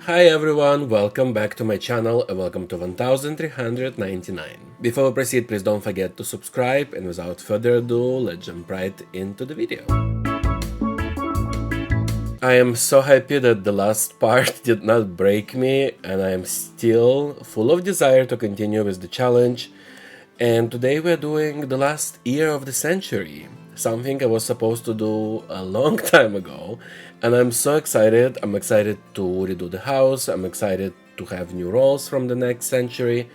Hi everyone, welcome back to my channel and welcome to 1399. Before we proceed, please don't forget to subscribe, and without further ado, let's jump right into the video. I am so happy that the last part did not break me, and I am still full of desire to continue with the challenge. And today we're doing the last year of the century, something I was supposed to do a long time ago, and I'm so excited. I'm excited to redo the house, I'm excited to have new roles from the next century.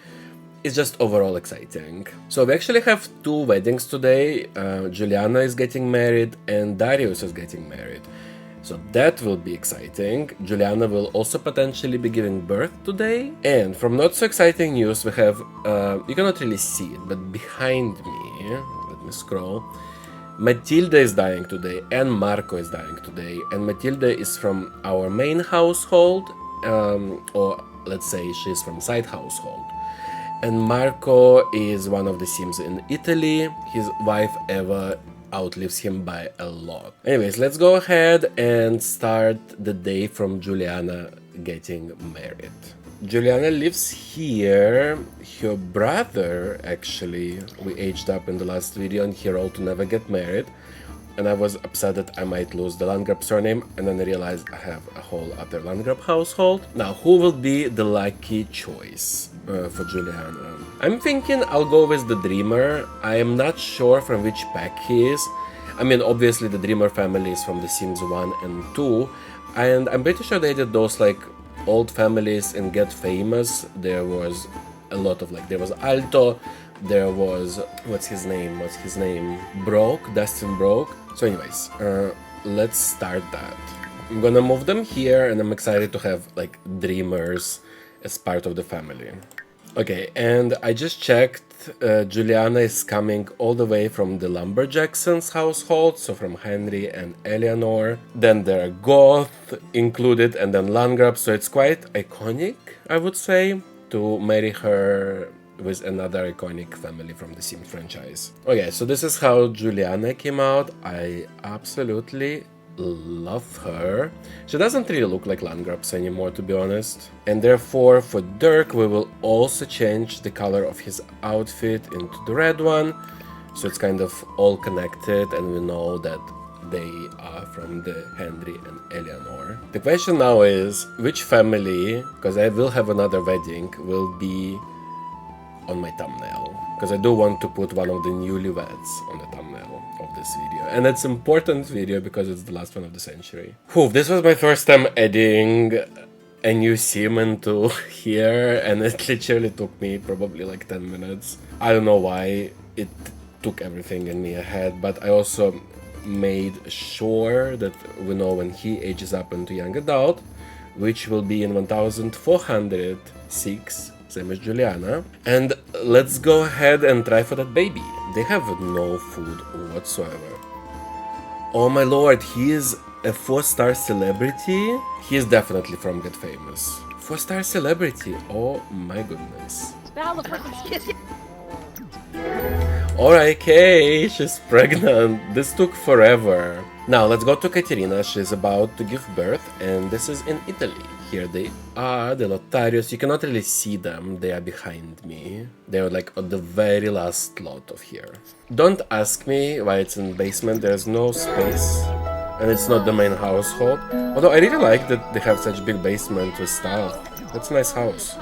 It's just overall exciting. So we actually have two weddings today. Julianna is getting married and Darius is getting married. So that will be exciting. Julianna will also potentially be giving birth today. And from not so exciting news, we have, you cannot really see it, but behind me, let me scroll, Matilda is dying today and Marco is dying today. And Matilda is from our main household, or let's say she's from side household. And Marco is one of the Sims in Italy. His wife Eva outlives him by a lot. Anyways, let's go ahead and start the day from Julianna getting married. Julianna lives here. Her brother, actually, we aged up in the last video and he rolled to never get married. And I was upset that I might lose the Landgraab surname, and then I realized I have a whole other Landgraab household. Now, who will be the lucky choice for Julianna? I'm thinking I'll go with the Dreamer. I am not sure from which pack he is. I mean, obviously the Dreamer family is from The Sims 1 and 2, and I'm pretty sure they did those like old families in Get Famous. There was a lot of there was Alto, there was, what's his name, Dustin Broke. So anyways, let's start that. I'm gonna move them here, and I'm excited to have Dreamers as part of the family. Okay, and I just checked, Julianna is coming all the way from the Lumberjacksons household, so from Henry and Eleanor. Then there are Goth included, and then Landgraab, so it's quite iconic, I would say, to marry her with another iconic family from the Sims franchise. Okay, so this is how Julianna came out. I absolutely love her. She doesn't really look like Landgraabs anymore, to be honest. And therefore, for Dirk, we will also change the color of his outfit into the red one. So it's kind of all connected, and we know that they are from the Henry and Eleanor. The question now is, which family, because I will have another wedding, will be on my thumbnail, because I do want to put one of the newlyweds on the thumbnail of this video, and it's an important video because it's the last one of the century. Whew, this was my first time adding a new sim into here, and it literally took me probably 10 minutes. I don't know why it took everything in me ahead, but I also made sure that we know when he ages up into young adult, which will be in 1406, same as Julianna. And let's go ahead and try for that baby. They have no food whatsoever. Oh my lord, he is a 4-star celebrity? He is definitely from Get Famous. 4-star celebrity, oh my goodness. Alright, okay, she's pregnant. This took forever. Now let's go to Caterina. She's about to give birth, and this is in Italy. Here they are, the Lotharios. You cannot really see them, they are behind me. They are at the very last lot of here. Don't ask me why it's in the basement, there's no space. And it's not the main household. Although I really like that they have such big basement with stuff. That's a nice house.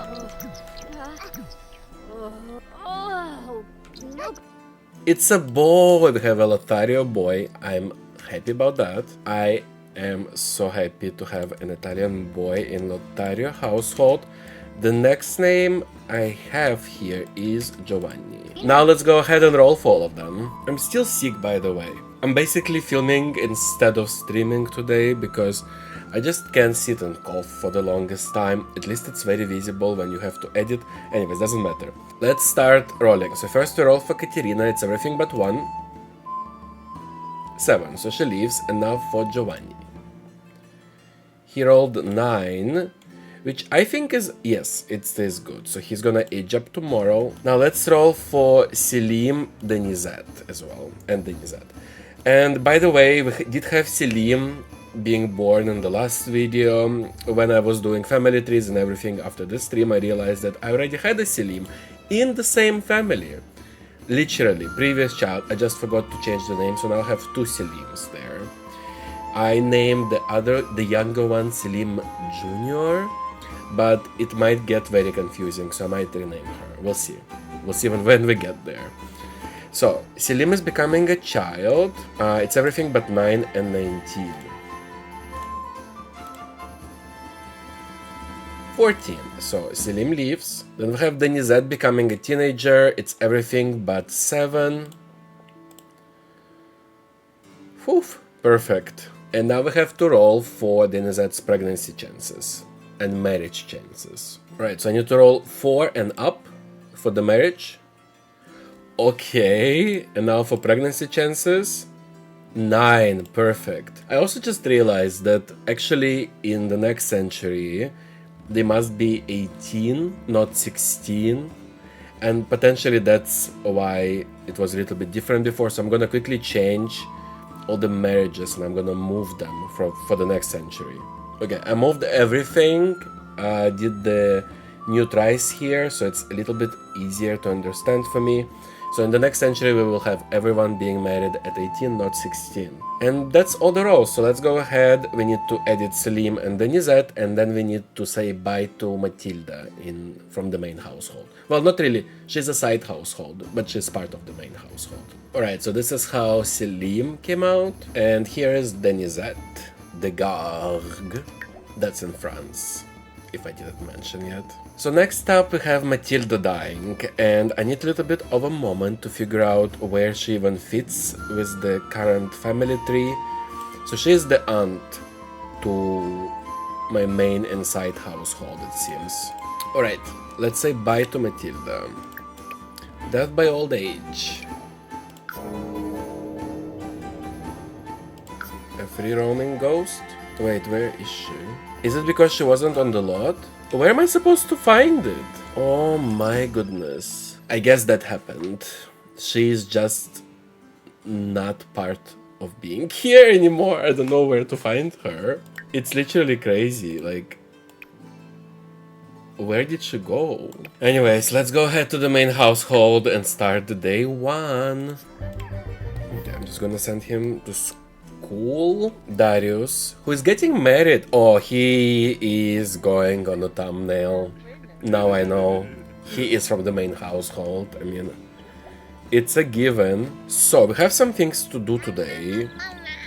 It's a boy, we have a Lothario boy. I'm happy about that. I am so happy to have an Italian boy in Lothario household. The next name I have here is Giovanni. Now let's go ahead and roll for all of them. I'm still sick, by the way. I'm basically filming instead of streaming today because I just can't sit and cough for the longest time. At least it's very visible when you have to edit. Anyways, doesn't matter. Let's start rolling. So first we roll for Caterina, it's everything but 1. 7, so she leaves, and now for Giovanni. He rolled 9, which I think is, yes, it stays good. So he's gonna age up tomorrow. Now let's roll for Selim, Denizet as well, and Denizet. And by the way, we did have Selim being born in the last video. When I was doing family trees and everything after the stream, I realized that I already had a Selim in the same family. Literally, previous child, I just forgot to change the name, so now I have two Selims there. I named the younger one Selim Junior, but it might get very confusing, so I might rename her. We'll see. We'll see when we get there. So, Selim is becoming a child. It's everything but 9 and 19. 14. So, Selim leaves. Then we have Denizet becoming a teenager. It's everything but 7. Woof. Perfect. And now we have to roll for Denizet's pregnancy chances and marriage chances. Right, so I need to roll 4 and up for the marriage. Okay, and now for pregnancy chances, 9, perfect. I also just realized that actually in the next century, they must be 18, not 16. And potentially that's why it was a little bit different before. So I'm gonna quickly change all the marriages and I'm gonna move them for the next century. Okay, I moved everything, did the new tries here, so it's a little bit easier to understand for me. So in the next century we will have everyone being married at 18, not 16. And that's all the roles, so let's go ahead. We need to edit Selim and Denizet, and then we need to say bye to Matilda from the main household. Well, not really, she's a side household, but she's part of the main household. Alright, so this is how Selim came out, and here is Denizet, the Gargue. That's in France, if I didn't mention yet. So next up we have Matilda dying, and I need a little bit of a moment to figure out where she even fits with the current family tree. So she is the aunt to my main inside household, it seems. Alright, let's say bye to Matilda. Death by old age. A free roaming ghost? Wait, where is she? Is it because she wasn't on the lot? Where am I supposed to find it? Oh my goodness. I guess that happened. She's just not part of being here anymore. I don't know where to find her. It's literally crazy. Like, where did she go? Anyways, let's go ahead to the main household and start the day 1. Okay, I'm just gonna send him to school. Darius, who is getting married. Oh, he is going on the thumbnail. Now I know. He is from the main household. I mean, it's a given. So, we have some things to do today.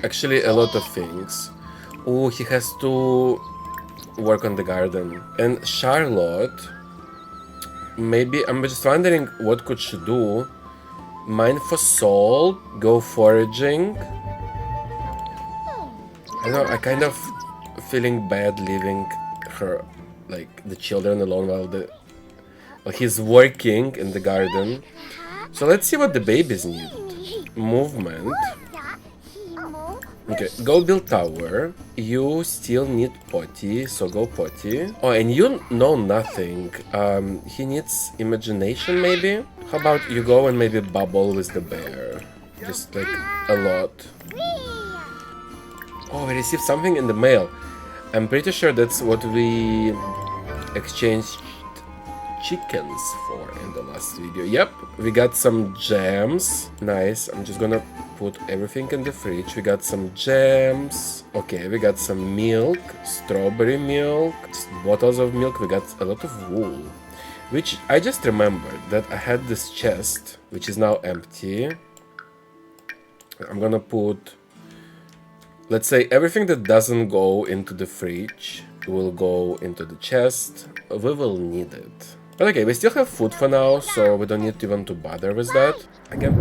Actually, a lot of things. Oh, he has to work on the garden. And Charlotte, maybe, I'm just wondering what could she do. Mine for salt, go foraging. I know, I kind of feeling bad leaving her, like, the children alone while he's working in the garden. So let's see what the babies need. Movement. Okay, go build tower. You still need potty, so go potty. Oh, and you know nothing. He needs imagination, maybe? How about you go and maybe bubble with the bear? Just, like, a lot. Oh, we received something in the mail. I'm pretty sure that's what we exchanged chickens for in the last video. Yep, we got some jams. Nice. I'm just gonna put everything in the fridge. We got some jams. Okay, we got some milk, strawberry milk, bottles of milk. We got a lot of wool. Which I just remembered that I had this chest, which is now empty. I'm gonna put... Let's say everything that doesn't go into the fridge will go into the chest. We will need it. But okay, we still have food for now, so we don't need even to bother with that. Again.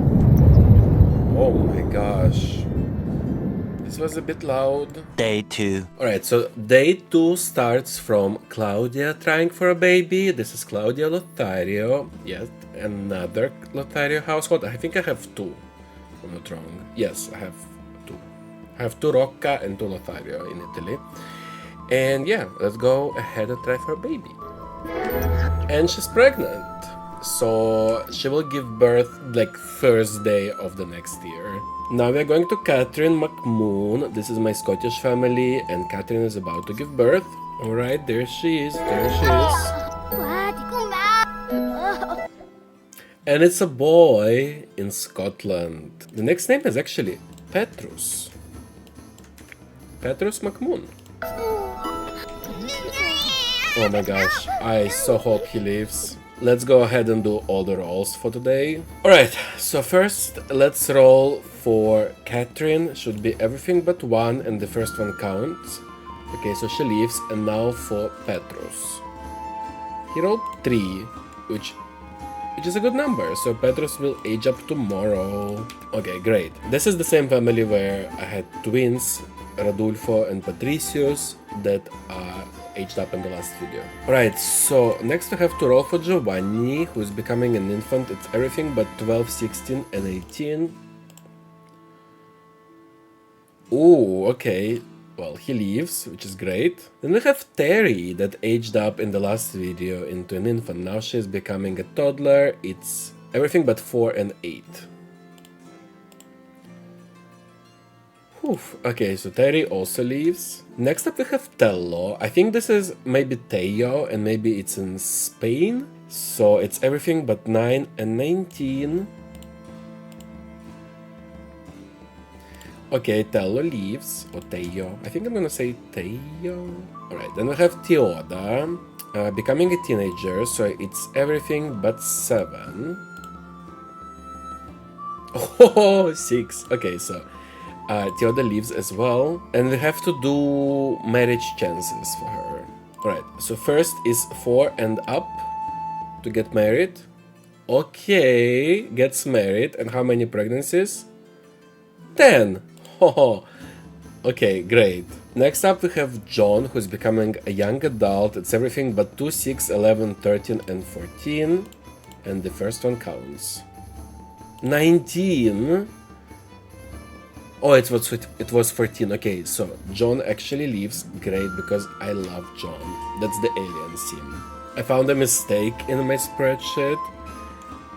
Oh my gosh. This was a bit loud. Day 2. Alright, so day 2 starts from Claudia trying for a baby. This is Claudia Lothario. Yes, another Lothario household. I think I have 2. If I'm not wrong. Yes, I have 2. I have 2 Rocca and 2 Lothario in Italy. And yeah, let's go ahead and try for a baby. And she's pregnant. so she will give birth like Thursday of the next year. Now we're going to Catherine McMoon. This is my Scottish family, and Catherine is about to give birth. Alright, there she is, there she is. And it's a boy in Scotland. The next name is actually Petrus. Petrus McMoon. Oh my gosh, I so hope he lives. Let's go ahead and do all the rolls for today. Alright, so first let's roll for Catherine. Should be everything but one, and the first one counts. Okay, so she leaves, and now for Petrus. He rolled 3, which is a good number, so Petrus will age up tomorrow. Okay, great. This is the same family where I had twins, Radulfo and Patricius, that are aged up in the last video. Alright, so next we have to roll for Giovanni, who is becoming an infant. It's everything but 12, 16, and 18. Ooh, okay. Well, he leaves, which is great. Then we have Terry, that aged up in the last video into an infant. Now she's becoming a toddler. It's everything but 4 and 8. Whew. Okay, so Terry also leaves. Next up we have Tello. I think this is maybe Teo, and maybe it's in Spain. So it's everything but 9 and 19. Okay, Tello leaves, or Teo. I think I'm gonna say Teo. Alright, then we have Teoda, becoming a teenager, so it's everything but 7. Oh, 6. Okay, so Teoda leaves as well. And we have to do marriage chances for her. Alright, so first is 4 and up to get married. Okay, gets married. And how many pregnancies? 10. Oh, okay, great. Next up we have John, who's becoming a young adult. It's everything but 2, 6, 11, 13, and 14. And the first one counts. 19. Oh, it was 14. Okay, so John actually leaves. Great, because I love John. That's the alien sim. I found a mistake in my spreadsheet.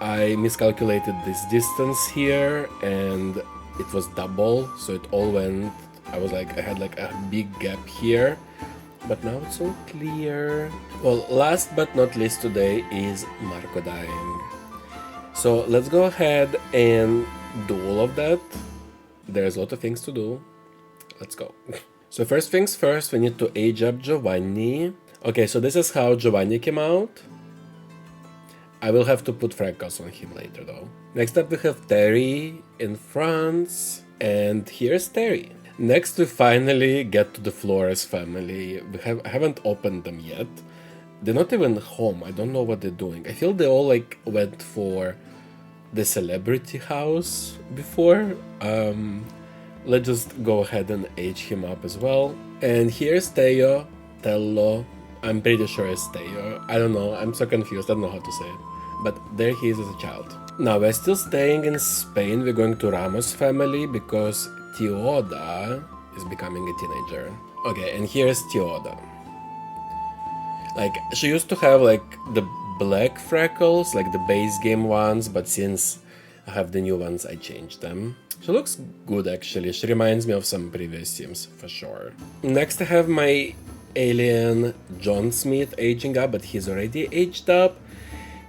I miscalculated this distance here, and it was double, so it all went. I had like a big gap here, but now it's all clear. Well, last but not least today is Marco dying. So let's go ahead and do all of that. There's a lot of things to do. Let's go. So first things first, we need to age up Giovanni. Okay, so this is how Giovanni came out. I will have to put freckles on him later though. Next up we have Terry in France, and here's Terry. Next we finally get to the Flores family. I haven't opened them yet. They're not even home. I don't know what they're doing. I feel they all like went for the celebrity house before. Let's just go ahead and age him up as well. And here's Tello. I'm pretty sure it's Teo. I don't know. I'm so confused. I don't know how to say it. But there he is as a child. Now we're still staying in Spain. We're going to Ramos family because Teoda is becoming a teenager. Okay, and here's Teoda. Like, she used to have like the black freckles, like the base game ones, but since I have the new ones, I changed them. She looks good actually. She reminds me of some previous Sims for sure. Next I have my alien John Smith aging up, but he's already aged up.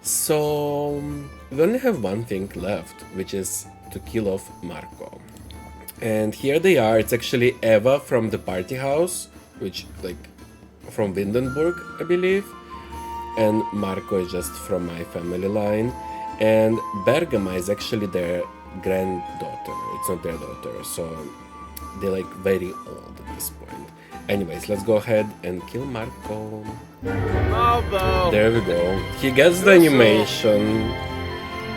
So we only have one thing left, which is to kill off Marco. And here they are. It's actually Eva from the party house, which like from Windenburg, I believe. And Marco is just from my family line. And Bergama is actually their granddaughter. It's not their daughter, so they're like very old at this point. Anyways, let's go ahead and kill Marco. There we go. He gets the animation.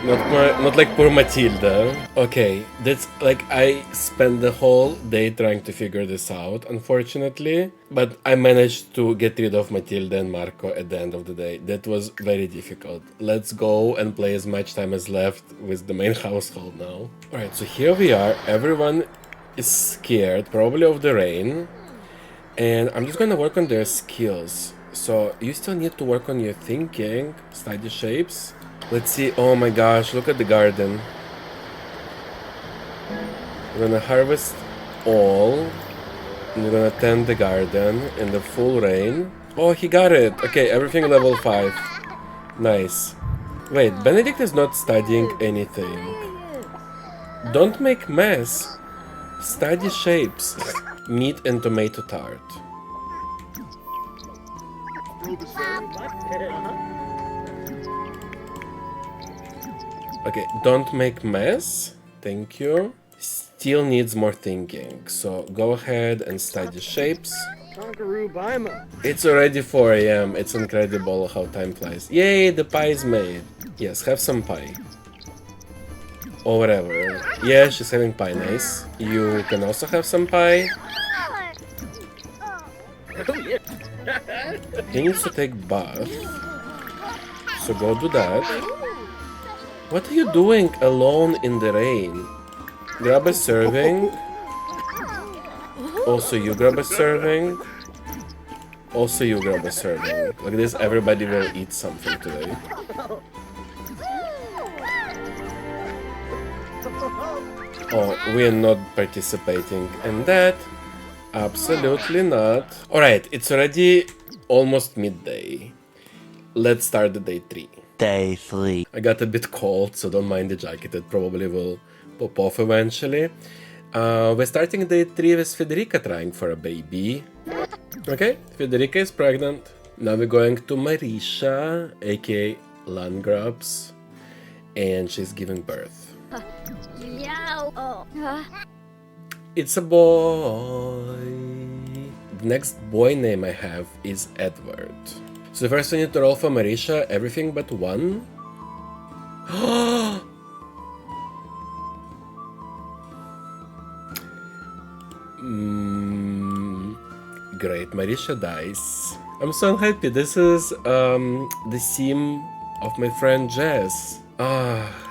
Not like poor Matilda. Okay, that's like I spent the whole day trying to figure this out, unfortunately. But I managed to get rid of Matilda and Marco at the end of the day. That was very difficult. Let's go and play as much time as left with the main household now. Alright, so here we are. Everyone is scared, probably of the rain. And I'm just gonna work on their skills. So you still need to work on your thinking, study shapes. Let's see. Oh my gosh, look at the garden. We're gonna harvest all. And we're gonna tend the garden in the full rain. Oh, he got it. Okay, everything level 5. Nice. Wait, Benedict is not studying anything. Don't make mess. Study shapes. Meat and tomato tart. Okay, don't make mess. Thank you. Still needs more thinking. So go ahead and study shapes. It's already 4 a.m. It's incredible how time flies. Yay, the pie is made. Yes, have some pie. Or whatever. Yeah, she's having pie, nice. You can also have some pie. He needs to take bath. So go do that. What are you doing alone in the rain? Grab a serving. Also you grab a serving. Also you grab a serving. Like this, everybody will eat something today. Oh, we are not participating in that. Absolutely not. Alright, it's already almost midday. Let's start the day 3. Day 3. I got a bit cold, so don't mind the jacket. It probably will pop off eventually. We're starting day 3 with Federica trying for a baby. Okay, Federica is pregnant. Now we're going to Marisha, aka Landgraab's, and she's giving birth. It's a boy. The next boy name I have is Edward. So first we need to roll for Marisha, everything but 1. Great, Marisha dies. I'm so unhappy. This is the sim of my friend Jess.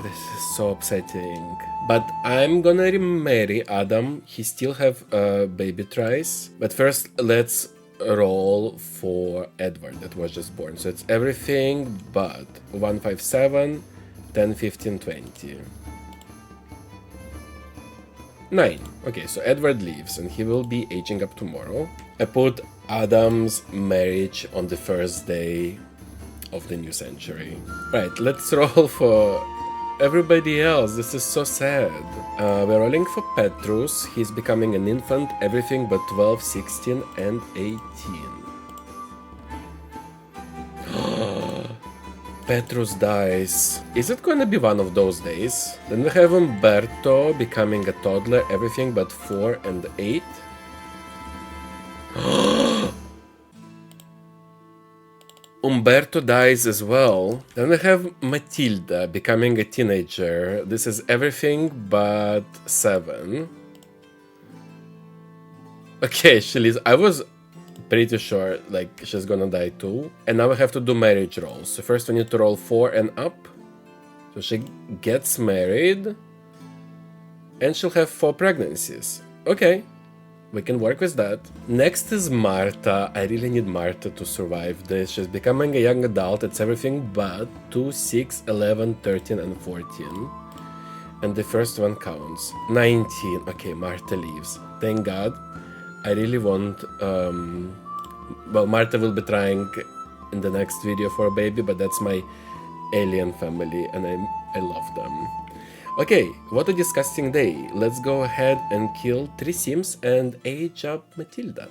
This is so upsetting. But I'm gonna remarry Adam. He still have baby tries. But first, let's roll for Edward that was just born. So it's everything but 157, 10, 15, 20. 9. Okay, so Edward leaves and he will be aging up tomorrow. I put Adam's marriage on the first day of the new century. Right, let's roll for everybody else. This is so sad. We're rolling for Petrus. He's becoming an infant, everything but 12, 16, and 18. Petrus dies. Is it gonna be one of those days? Then we have Umberto becoming a toddler, everything but 4 and 8. Umberto dies as well. Then we have Matilda becoming a teenager. This is everything but 7. Okay, she leaves. I was pretty sure like she's gonna die too. And now we have to do marriage rolls. So first we need to roll 4 and up. So she gets married. And she'll have 4 pregnancies. Okay. We can work with that. Next is Marta. I really need Marta to survive this. She's becoming a young adult. It's everything but 2, 6, 11, 13, and 14. And the first one counts. 19. Okay, Marta leaves. Thank God. I really want... well, Marta will be trying in the next video for a baby, but that's my alien family, and I love them. Okay, what a disgusting day. Let's go ahead and kill 3 sims and age up Matilda.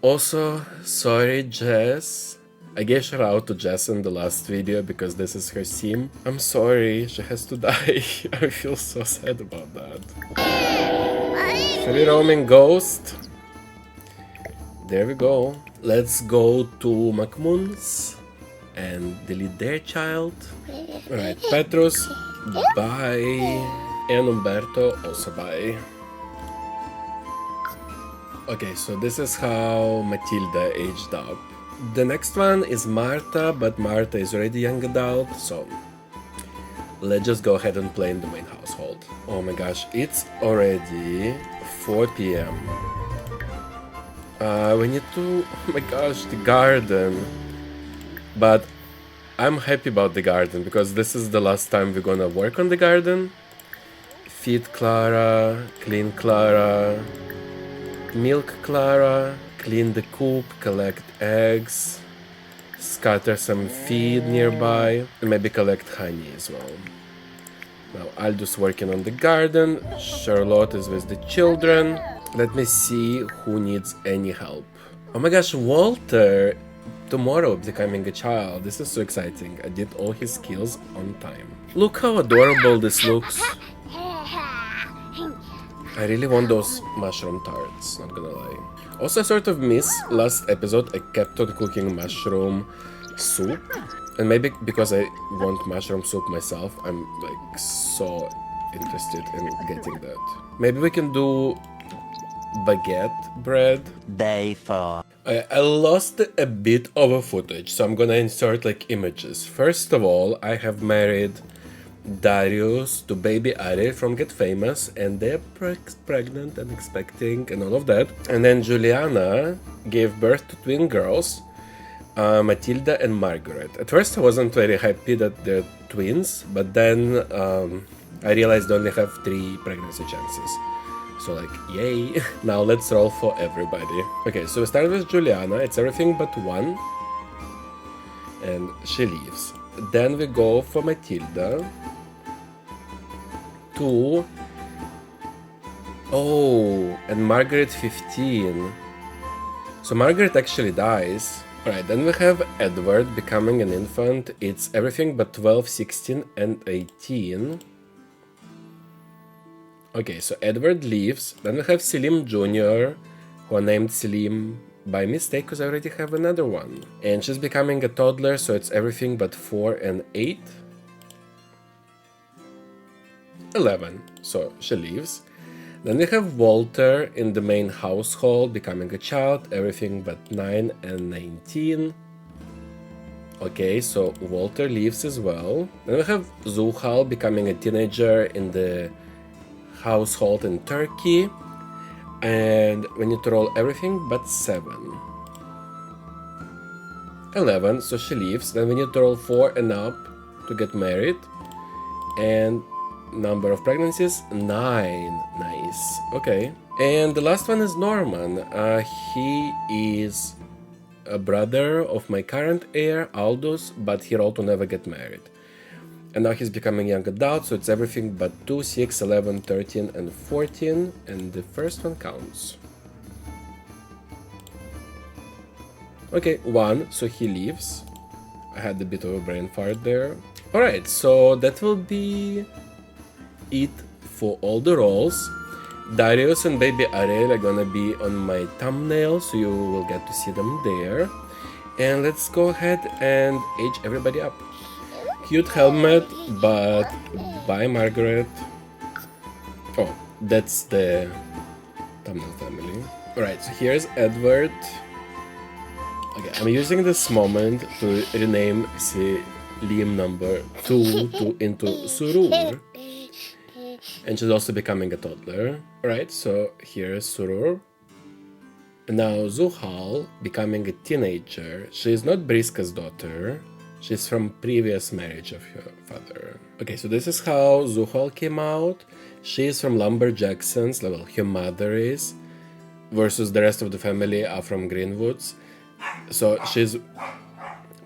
Also, sorry Jess. I gave shout out to Jess in the last video because this is her sim. I'm sorry, she has to die. I feel so sad about that. Free roaming ghost. There we go. Let's go to McMoons and delete their child. Alright, Petrus. Bye. And Umberto also bye. Okay, so this is how Matilda aged up. The next one is Marta, but Marta is already young adult, so let's just go ahead and play in the main household. Oh my gosh, it's already 4 p.m. We need to... oh my gosh, the garden. But I'm happy about the garden because this is the last time we're gonna work on the garden. Feed Clara, clean Clara, milk Clara, clean the coop, collect eggs, scatter some feed nearby, and maybe collect honey as well. Now Aldous working on the garden, Charlotte is with the children. Let me see who needs any help. Oh my gosh, Walter! Tomorrow becoming a child. This is so exciting. I did all his skills on time. Look how adorable this looks. I really want those mushroom tarts, not gonna lie. Also, I sort of miss last episode. I kept on cooking mushroom soup. And maybe because I want mushroom soup myself, I'm like so interested in getting that. Maybe we can do baguette bread. Day 4. I lost a bit of a footage, so I'm gonna insert like images. First of all, I have married Darius to baby Ari from Get Famous, and they're pregnant and expecting and all of that. And then Julianna gave birth to twin girls, Matilda and Margaret. At first I wasn't very happy that they're twins, but then I realized they only have 3 pregnancy chances. So like, yay. Now let's roll for everybody. Okay, so we start with Julianna. It's everything but 1. And she leaves. Then we go for Matilda. 2. Oh, and Margaret 15. So Margaret actually dies. Alright, then we have Edward becoming an infant. It's everything but 12, 16, and 18. Okay, so Edward leaves. Then we have Selim Jr., who I named Selim by mistake because I already have another one. And she's becoming a toddler, so it's everything but 4 and 8. 11, so she leaves. Then we have Walter in the main household, becoming a child, everything but 9 and 19. Okay, so Walter leaves as well. Then we have Zuhal becoming a teenager in the household in Turkey. And we need to roll everything but 7. 11, so she leaves. Then we need to roll 4 and up to get married. And number of pregnancies, 9. Nice. Okay. And the last one is Norman. He is a brother of my current heir, Aldous, but he rolled to never get married. And now he's becoming young adult, so it's everything but 2, 6, 11, 13, and 14. And the first one counts. Okay, 1, so he leaves. I had a bit of a brain fart there. Alright, so that will be it for all the rolls. Darius and baby Ariel are gonna be on my thumbnail, so you will get to see them there. And let's go ahead and age everybody up. Cute helmet, but by Margaret. Oh, that's the thumbnail family. Alright, so here's Edward. Okay, I'm using this moment to rename Selim number 2 into Surur. And she's also becoming a toddler. Alright, so here's Surur. Now Zuhal becoming a teenager. She is not Briska's daughter. She's from previous marriage of her father. Okay, so this is how Zuhal came out. She is from Lumberjacksons, well, her mother is, versus the rest of the family are from Greenwoods. So she's...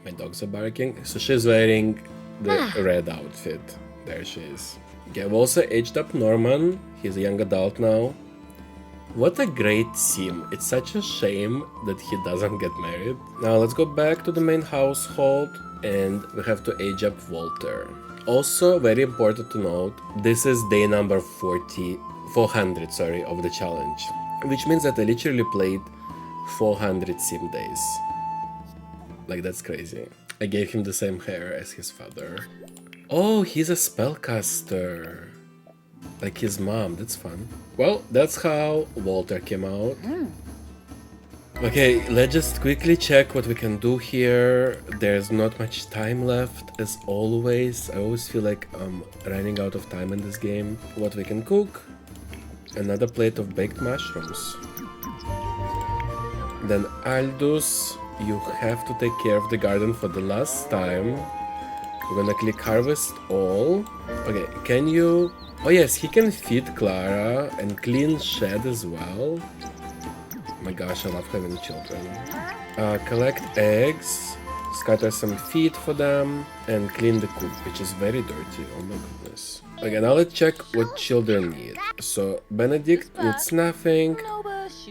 My dogs are barking. So she's wearing the red outfit. There she is. Okay, I've also aged up Norman. He's a young adult now. What a great sim. It's such a shame that he doesn't get married. Now let's go back to the main household. And we have to age up Walter. Also, very important to note, this is day number 400 of the challenge. Which means that I literally played 400 sim days. Like, that's crazy. I gave him the same hair as his father. Oh, he's a spellcaster. Like his mom, that's fun. Well, that's how Walter came out. Okay, let's just quickly check what we can do here. There's not much time left, as always. I always feel like I'm running out of time in this game. What we can cook? Another plate of baked mushrooms. Then Aldous you have to take care of the garden for the last time. We're gonna click harvest all. Okay, can you... Oh yes, he can feed Clara and clean shed as well. Oh my gosh, I love having children. Collect eggs, scatter some feed for them, and clean the coop, which is very dirty. Oh my goodness. Okay, now let's check what children need. So, Benedict needs nothing.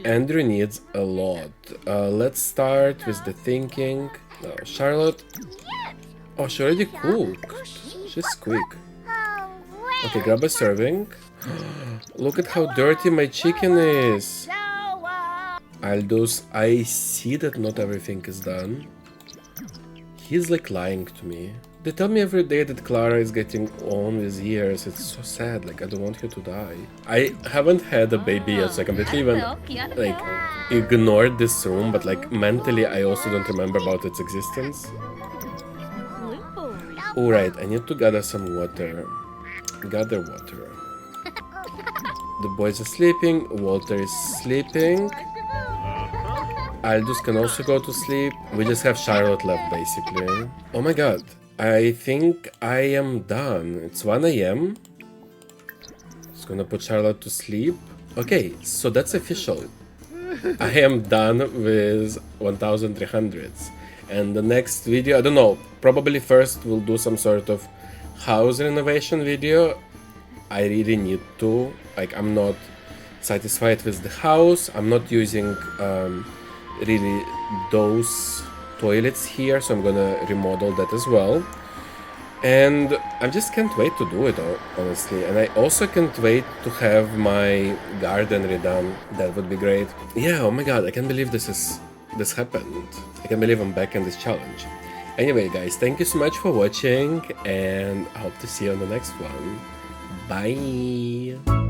Andrew needs a lot. Let's start with the thinking. Charlotte. Oh, she already cooked. She's quick. Okay, grab a serving. Look at how dirty my chicken is. Aldous, I see that not everything is done. He's like lying to me. They tell me every day that Clara is getting on with years. It's so sad, like I don't want her to die. I haven't had a baby yet, so I completely even like ignored this room, but like mentally I also don't remember about its existence. Alright, I need to gather some water. Gather water. The boys are sleeping, Walter is sleeping. Aldous can also go to sleep. We just have Charlotte left, basically. Oh my god. I think I am done. It's 1 AM. Just gonna put Charlotte to sleep. Okay, so that's official. I am done with 1300s. And the next video, I don't know, probably first we'll do some sort of house renovation video. I really need to. Like, I'm not satisfied with the house. I'm not using really those toilets here, so I'm gonna remodel that as well. And I just can't wait to do it, honestly. And I also can't wait to have my garden redone. That would be great. Yeah, oh my god, I can't believe this happened. I can't believe I'm back in this challenge. Anyway, guys, thank you so much for watching, and I hope to see you on the next one. Bye!